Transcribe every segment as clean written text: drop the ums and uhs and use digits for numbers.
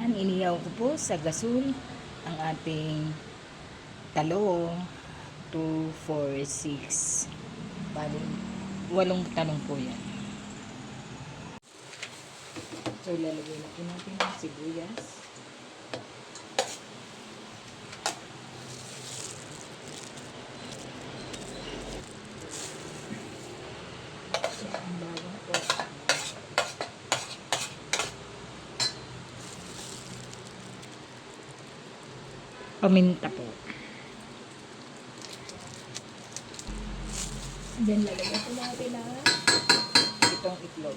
Ayan, inihaw ko po sa gasol ang ating talong. 2, 4, 6. Bali, 8 talong po yan. So, lalagay na po natin ang sibuyas. So, ang bawang po. Paminta po. Then, lalagyan po natin ang itong itlog.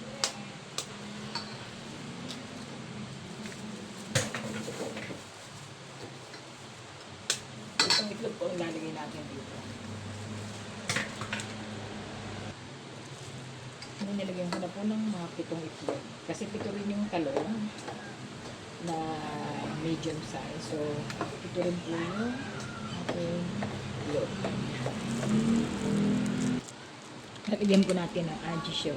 Itong itlog po ang lalagay natin dito. Nilagyan ko na po ng mga 7 itlog. Kasi 7 rin yung talong na medium size. So, 7 rin po yung ating itlog. Lalagyan po natin ang ajisyo.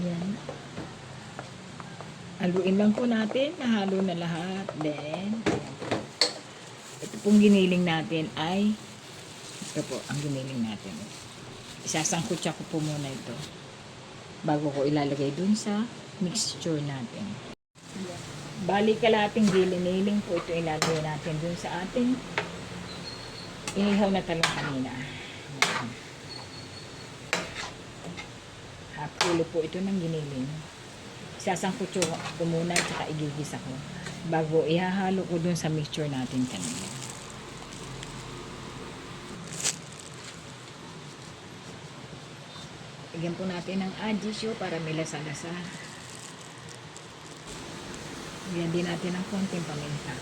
Yan. Haluin lang po natin. Nahalo na lahat. Then, ito pong giniling natin ay ito po ang giniling natin. Isasangkutsa ko po muna ito bago ko ilalagay dun sa mixture natin. Bali kalahating giniling po ito ilalagay natin dun sa ating inihaw na talong kanina. Half kilo po ito ng giniling. Isasangkutsa ko muna at saka igigisa ko bago ihahalo ko dun sa mixture natin kanina. Lagyan po natin ng ajisyo para may lasa-lasa. Lagyan din natin ng konting paminta.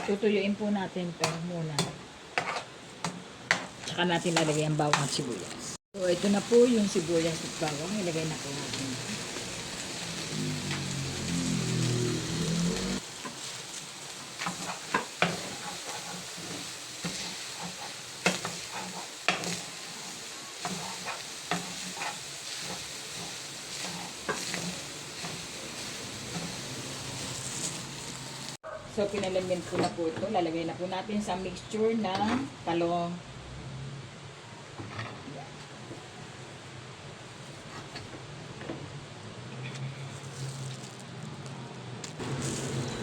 Tutuyuin po natin ito muna. Tsaka natin lalagay ang bawang at sibuyas. So, ito na po yung sibuyas at bawang. Ilagay na po natin. So, pinalamin ko na po ito. Lalagay na po natin sa mixture ng talong.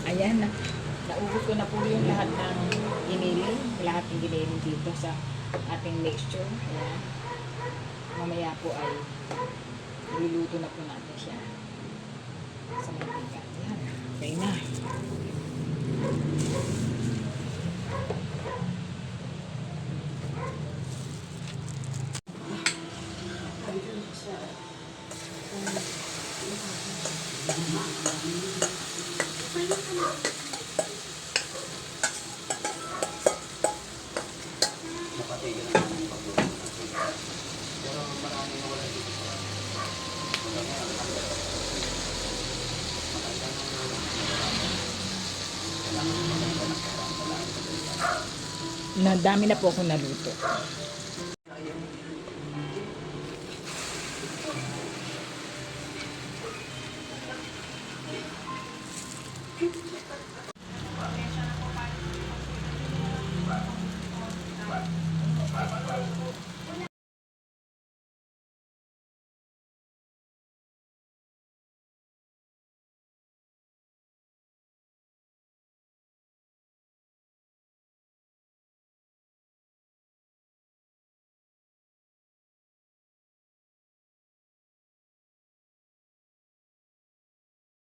Ayan na. Naubos ko na po yung lahat ng giniling. Lahat ng giniling dito sa ating mixture. Ayan. Mamaya po ay iluluto na po natin siya sa mantika. Ayan. Okay na. Na dami na po ako naluto.